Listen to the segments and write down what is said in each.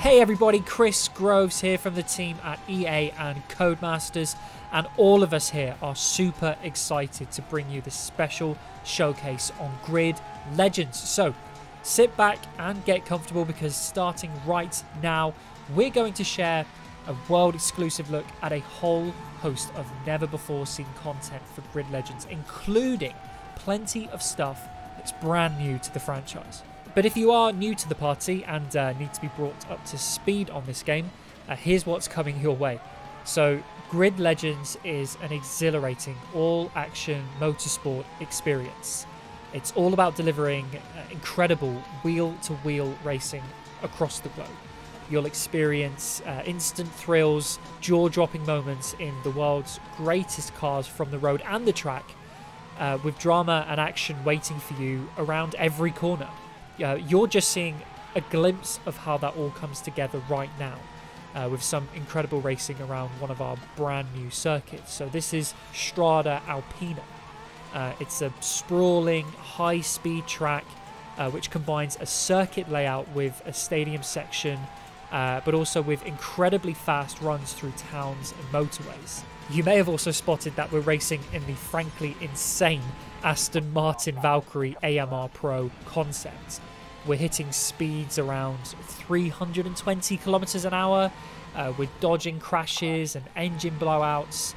Hey everybody, Chris Groves here from the team at EA and Codemasters, and all of us here are super excited to bring you this special showcase on Grid Legends. So sit back and get comfortable, because starting right now, we're going to share a world exclusive look at a whole host of never before seen content for Grid Legends, including plenty of stuff that's brand new to the franchise. But if you are new to the party and need to be brought up to speed on this game, here's what's coming your way. So Grid Legends is an exhilarating all-action motorsport experience. It's all about delivering incredible wheel-to-wheel racing across the globe. You'll experience instant thrills, jaw-dropping moments in the world's greatest cars from the road and the track, with drama and action waiting for you around every corner. You're just seeing a glimpse of how that all comes together right now, with some incredible racing around one of our brand new circuits. So this is Strada Alpina. It's a sprawling, high-speed track which combines a circuit layout with a stadium section, but also with incredibly fast runs through towns and motorways. You may have also spotted that we're racing in the frankly insane Aston Martin Valkyrie AMR Pro concept. We're hitting speeds around 320 kilometers an hour. We're dodging crashes and engine blowouts.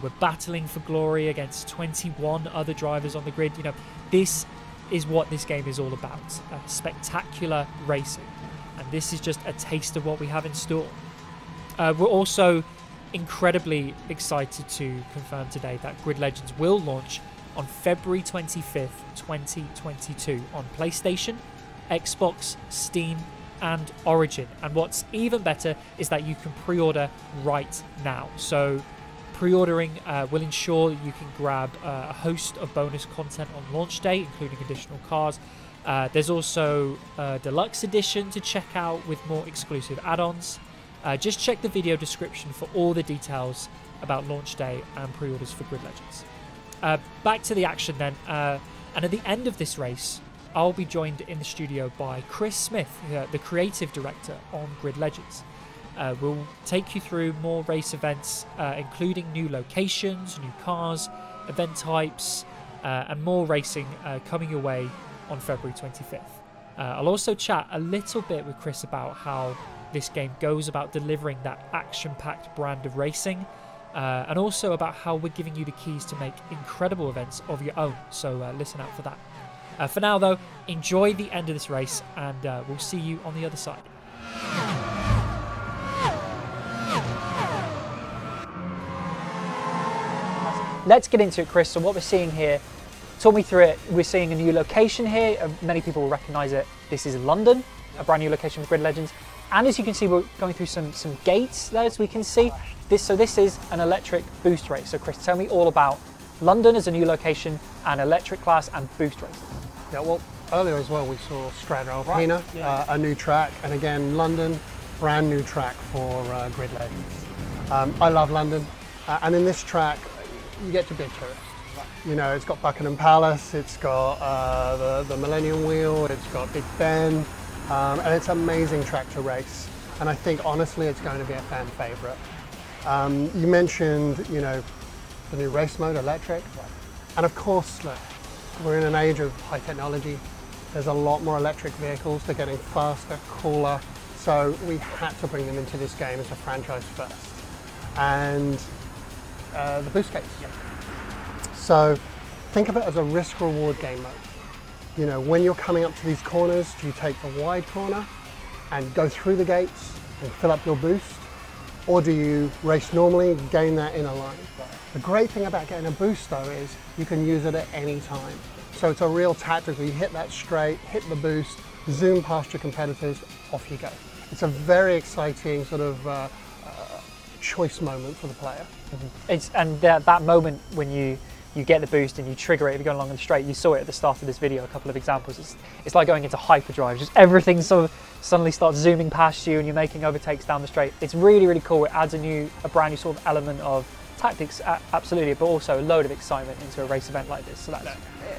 We're battling for glory against 21 other drivers on the grid. You know, this is what this game is all about. Spectacular racing. And this is just a taste of what we have in store. We're also incredibly excited to confirm today that Grid Legends will launch on February 25th, 2022 on PlayStation, Xbox, Steam and Origin. And what's even better is that you can pre-order right now. So pre-ordering will ensure that you can grab a host of bonus content on launch day, including additional cars. There's also a deluxe edition to check out with more exclusive add-ons. Just check the video description for all the details about launch day and pre-orders for Grid Legends. Back to the action then, and at the end of this race, I'll be joined in the studio by Chris Smith, the creative director on Grid Legends. We'll take you through more race events, including new locations, new cars, event types, and more racing coming your way on February 25th. I'll also chat a little bit with Chris about how this game goes about delivering that action-packed brand of racing, and also about how we're giving you the keys to make incredible events of your own, so listen out for that. For now though, enjoy the end of this race, and we'll see you on the other side. Let's get into it, Chris. So what we're seeing here, talk me through it. We're seeing a new location here. Many people will recognise it. This is London, a brand new location for Grid Legends. And as you can see, we're going through some gates there, as we can see. So this is an electric boost race. So Chris, tell me all about London as a new location, and electric class and boost racing. Yeah, well, earlier as well we saw Strada Alpina, right. Yeah. A new track, and again London, brand new track for Grid Legends. I love London, and in this track you get to be a tourist. You know, it's got Buckingham Palace, it's got the Millennium Wheel, it's got Big Ben, and it's an amazing track to race. And I think honestly it's going to be a fan favourite. You mentioned, you know, the new race mode, electric, and of course, look, we're in an age of high technology. There's a lot more electric vehicles. They're getting faster, cooler. So we had to bring them into this game as a franchise first. And the boost gates. So think of it as a risk-reward game mode. You know, when you're coming up to these corners, do you take the wide corner and go through the gates and fill up your boost? Or do you race normally, gain that inner line? The great thing about getting a boost though is you can use it at any time. So it's a real tactic where you hit that straight, hit the boost, zoom past your competitors, off you go. It's a very exciting sort of choice moment for the player. And that moment when you get the boost and you trigger it if you're going along the straight, you saw it at the start of this video, a couple of examples. It's like going into hyperdrive, just everything sort of suddenly starts zooming past you and you're making overtakes down the straight. It's really, really cool. It adds a brand new sort of element of tactics, absolutely, but also a load of excitement into a race event like this. So that's,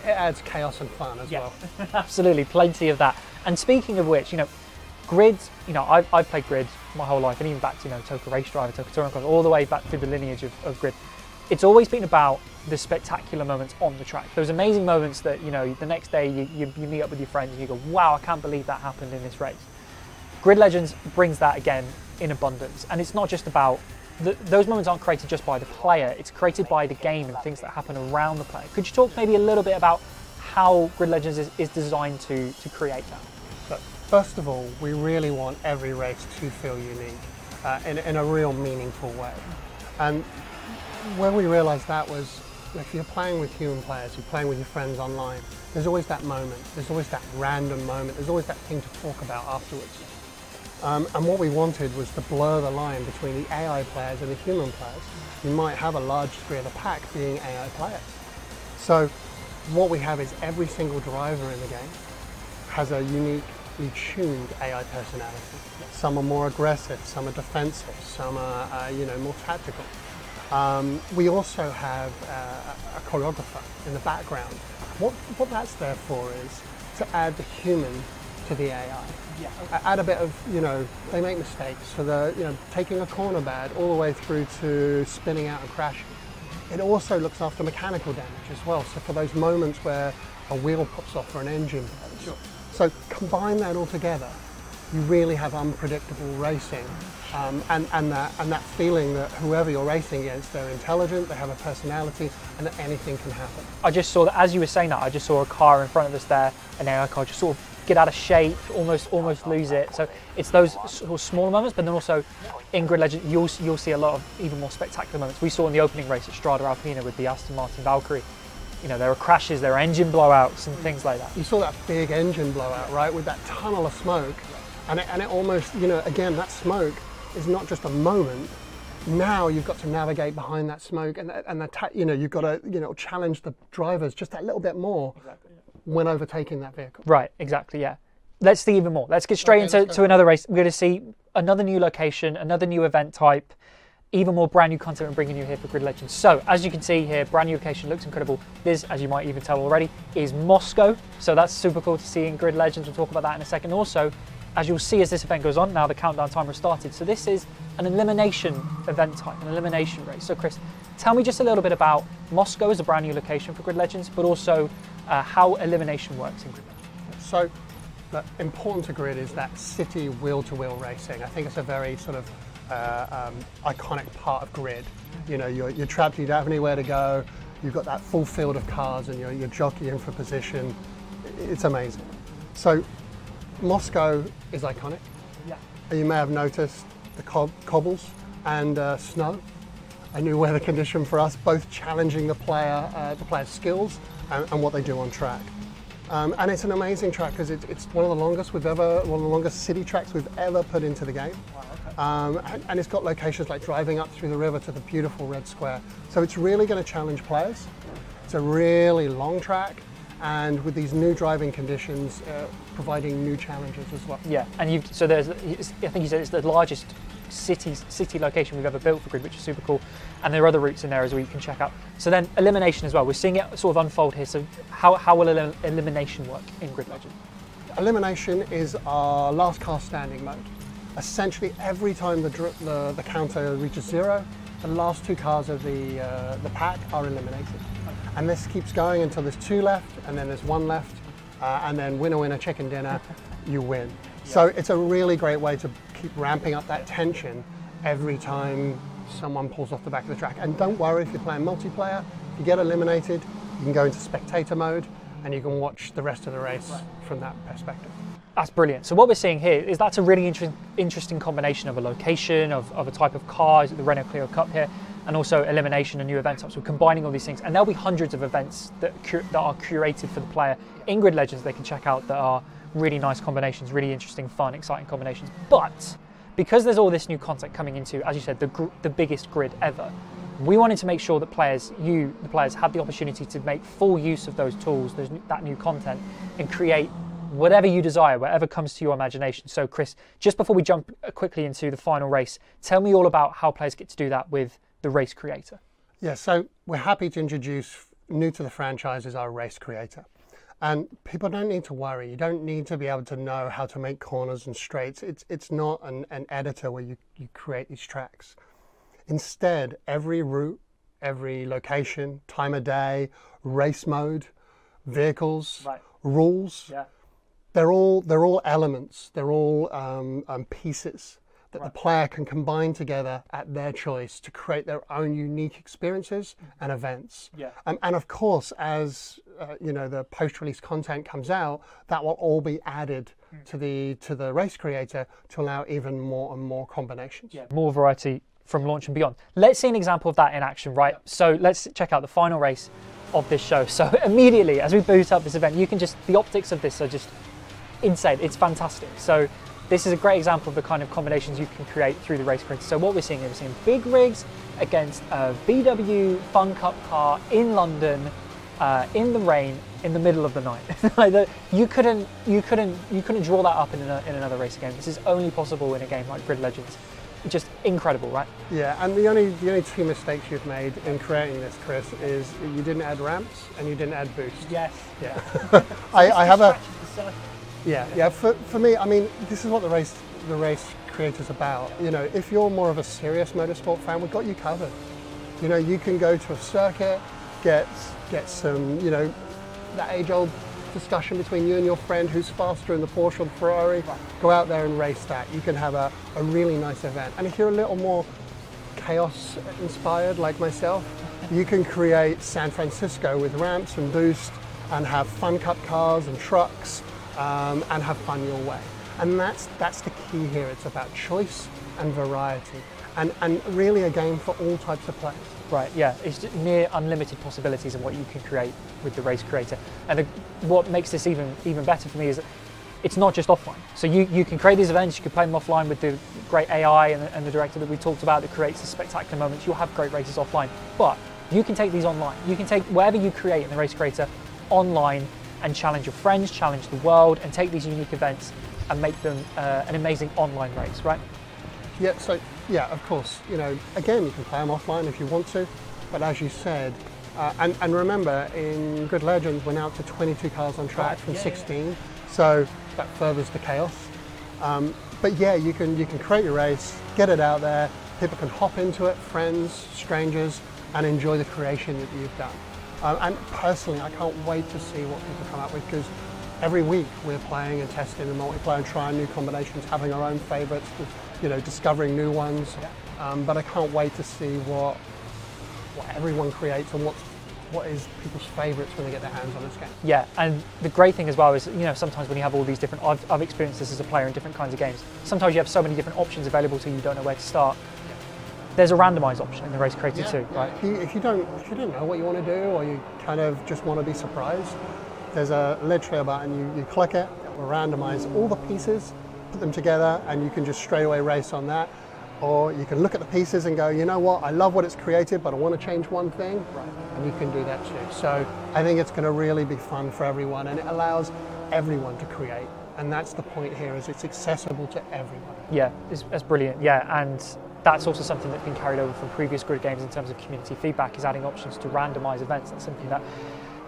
it adds chaos and fun as well. Absolutely, plenty of that. And speaking of which, you know, Grid, you know, I've played Grid my whole life, and even back to, you know, Toka Race Driver, Toka Touring Car, all the way back through the lineage of Grid. It's always been about the spectacular moments on the track. Those amazing moments that, you know, the next day you meet up with your friends and you go, wow, I can't believe that happened in this race. Grid Legends brings that again in abundance, and it's not just about, those moments aren't created just by the player, it's created by the game and things that happen around the player. Could you talk maybe a little bit about how Grid Legends is designed to create that? So, first of all, we really want every race to feel unique in a real meaningful way. And when we realised that was, if you're playing with human players, you're playing with your friends online, there's always that moment, there's always that random moment, there's always that thing to talk about afterwards. And what we wanted was to blur the line between the AI players and the human players. You might have a large degree of the pack being AI players. So what we have is every single driver in the game has a uniquely tuned AI personality. Some are more aggressive, some are defensive, some are you know, more tactical. We also have a choreographer in the background. What that's there for is to add the human to the AI. Yeah. Add a bit of, you know, they make mistakes, so the, you know, taking a corner bad all the way through to spinning out and crashing. It also looks after mechanical damage as well, so for those moments where a wheel pops off or an engine blows. Sure. So combine that all together, you really have unpredictable racing, and that feeling that whoever you're racing against, they're intelligent, they have a personality, and that anything can happen. I just saw that, as you were saying that, I just saw a car in front of us there, an AI car just sort of get out of shape, almost lose it. So it's those sort of smaller moments, but then also in Grid Legend, you'll see a lot of even more spectacular moments. We saw in the opening race at Strada Alpina with the Aston Martin Valkyrie. You know, there were crashes, there were engine blowouts and things like that. You saw that big engine blowout, right, with that tunnel of smoke, and it almost, you know, again, that smoke is not just a moment. Now you've got to navigate behind that smoke, and you know, you've got to, you know, challenge the drivers just that little bit more. Exactly. When overtaking that vehicle. Right, exactly, yeah. Let's see even more. Let's get straight into another race. We're going to see another new location, another new event type, even more brand new content we're bringing you here for Grid Legends. So, as you can see here, brand new location, looks incredible. This, as you might even tell already, is Moscow. So that's super cool to see in Grid Legends. We'll talk about that in a second. Also, as you'll see as this event goes on, now the countdown timer has started. So this is an elimination event type, an elimination race. So Chris, tell me just a little bit about Moscow as a brand new location for Grid Legends, but also how elimination works in Grid Legends. So, important to Grid is that city wheel-to-wheel racing. I think it's a very sort of iconic part of Grid. You know, you're trapped, you don't have anywhere to go, you've got that full field of cars and you're jockeying for position. It's amazing. So, Moscow is iconic. Yeah. You may have noticed the cobbles and snow. A new weather condition for us, both challenging the player's skills and what they do on track. And it's an amazing track because it's one of the longest city tracks we've ever put into the game. Wow, okay. And it's got locations like driving up through the river to the beautiful Red Square. So it's really going to challenge players. It's a really long track, and with these new driving conditions, providing new challenges as well. Yeah, and I think you said it's the largest city location we've ever built for Grid, which is super cool. And there are other routes in there as well you can check out. So then elimination as well. We're seeing it sort of unfold here. So how will elimination work in Grid Legend? Elimination is our last car standing mode. Essentially, every time the counter reaches 0, the last 2 cars of the pack are eliminated. And this keeps going until there's 2 left, and then there's 1 left, and then winner, winner, chicken dinner, you win. Yeah. So it's a really great way to keep ramping up that tension every time someone pulls off the back of the track. And don't worry if you're playing multiplayer, if you get eliminated, you can go into spectator mode and you can watch the rest of the race from that perspective. That's brilliant. So what we're seeing here is that's a really interesting combination of a location, of a type of car, the Renault Clio Cup here, and also elimination and new event types. We're combining all these things, and there'll be hundreds of events that are curated for the player in Grid Legends they can check out that are really nice combinations, really interesting, fun, exciting combinations. But because there's all this new content coming into, as you said, the biggest grid ever, we wanted to make sure that the players, had the opportunity to make full use of those tools, that new content, and create whatever you desire, whatever comes to your imagination. So Chris, just before we jump quickly into the final race, tell me all about how players get to do that with the Race Creator. Yeah, so we're happy to introduce, new to the franchise, is our Race Creator. And people don't need to worry. You don't need to be able to know how to make corners and straights. It's not an editor where you create these tracks. Instead, every route, every location, time of day, race mode, vehicles, rules, they're all elements. They're all pieces that the player can combine together at their choice to create their own unique experiences and events. And of course, as the post-release content comes out, that will all be added to the race creator to allow even more and more combinations. More variety from launch and beyond. Let's see an example of that in action, right? So let's check out the final race of this show. So immediately, as we boot up this event, the optics of this are just insane. It's fantastic. So this is a great example of the kind of combinations you can create through the race creator. So what we're seeing big rigs against a VW Fun Cup car in London, in the rain, in the middle of the night. You couldn't draw that up in another race game. This is only possible in a game like Grid Legends. Just incredible, right? Yeah, and the only two mistakes you've made in creating this, Chris, is you didn't add ramps and you didn't add boost. Yes. Yeah. I have a. Yeah. For me, I mean, this is what the race creator's about. If you're more of a serious motorsport fan, we've got you covered. You can go to a circuit, get some, that age-old discussion between you and your friend who's faster in the Porsche or the Ferrari. Go out there and race that. You can have a really nice event. And if you're a little more chaos inspired like myself, you can create San Francisco with ramps and boost and have Fun Cup cars and trucks and have fun your way. And that's the key here. It's about choice and variety and really a game for all types of players. Right, yeah, it's near unlimited possibilities of what you can create with the race creator. And what makes this even better for me is that it's not just offline. So you can create these events, you can play them offline with the great AI and the director that we talked about that creates the spectacular moments. You'll have great races offline, but you can take these online. You can take whatever you create in the race creator online and challenge your friends, challenge the world, and take these unique events and make them an amazing online race, right? Yeah, so yeah, of course, again, you can play them offline if you want to, but as you said, and remember, in Grid Legends, we're now up to 22 cars on track from 16, so that furthers the chaos. But yeah, you can create your race, get it out there, people can hop into it, friends, strangers, and enjoy the creation that you've done. And personally, I can't wait to see what people come up with, because every week we're playing and testing the multiplayer and trying new combinations, having our own favourites, discovering new ones. But I can't wait to see what everyone creates and what is people's favourites when they get their hands on this game. Yeah, and the great thing as well is, sometimes when you have all these different, I've experienced this as a player in different kinds of games. Sometimes you have so many different options available to you, you don't know where to start. There's a randomised option in the race creator too, right? If you don't know what you want to do, or you kind of just want to be surprised, there's a lead trail button. You click it, it will randomise all the pieces, put them together, and you can just straight away race on that. Or you can look at the pieces and go, you know what, I love what it's created, but I want to change one thing, and you can do that too. So I think it's going to really be fun for everyone, and it allows everyone to create. And that's the point here, is it's accessible to everyone. Yeah, it's brilliant. Yeah, and that's also something that's been carried over from previous Grid games in terms of community feedback, is adding options to randomise events. That's something that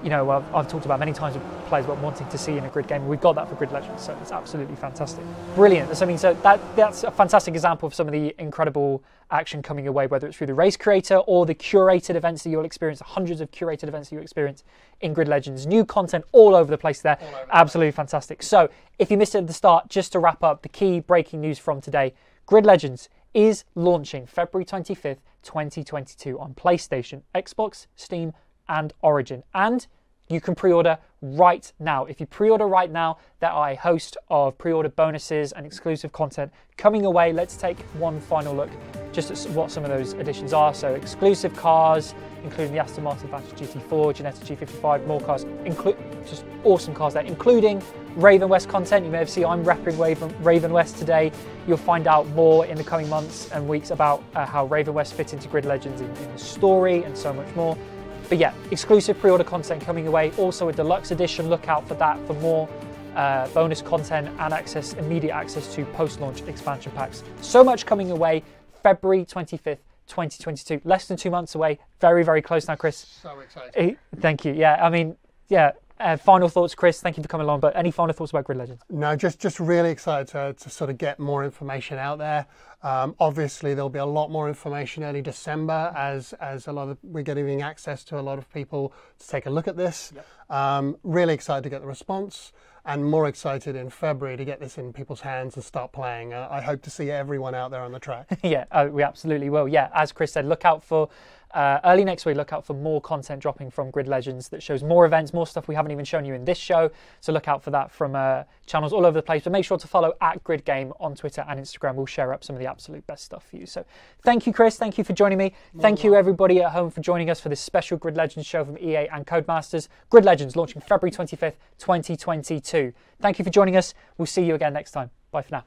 I've talked about many times with players about wanting to see in a Grid game. We've got that for Grid Legends, so it's absolutely fantastic. Brilliant. So that's a fantastic example of some of the incredible action coming your way, whether it's through the race creator or the curated events that you'll experience, the hundreds of curated events that you'll experience in Grid Legends. New content all over the place there. Absolutely fantastic. So if you missed it at the start, just to wrap up, the key breaking news from today, Grid Legends is launching February 25th, 2022 on PlayStation, Xbox, Steam, and Origin, and you can pre-order right now. If you pre-order right now, there are a host of pre-order bonuses and exclusive content coming away. Let's take one final look just at what some of those additions are. So exclusive cars, including the Aston Martin Vantage GT4, Ginetta G55, more cars, just awesome cars there, including Raven West content. You may have seen I'm repping Raven West today. You'll find out more in the coming months and weeks about how Raven West fit into Grid Legends in the story and so much more. But yeah, exclusive pre-order content coming away. Also a deluxe edition, look out for that for more bonus content and immediate access to post-launch expansion packs. So much coming away, February 25th, 2022. Less than 2 months away. Very, very close now, Chris. So exciting. Thank you. Yeah, I mean, yeah, Final thoughts, Chris. Thank you for coming along. But any final thoughts about Grid Legends? No, just really excited to sort of get more information out there. Obviously, there'll be a lot more information early December as we're getting access to a lot of people to take a look at this. Yep. Really excited to get the response, and more excited in February to get this in people's hands and start playing. I hope to see everyone out there on the track. Yeah, we absolutely will. Yeah, as Chris said, look out for early next week, look out for more content dropping from Grid Legends that shows more events, more stuff we haven't even shown you in this show. So look out for that from channels all over the place. But make sure to follow @GridGame on Twitter and Instagram. We'll share up some of the absolute best stuff for you. So thank you, Chris. Thank you for joining me. Thank you, everybody at home, for joining us for this special Grid Legends show from EA and Codemasters. Grid Legends launching February 25th, 2022. Thank you for joining us. We'll see you again next time. Bye for now.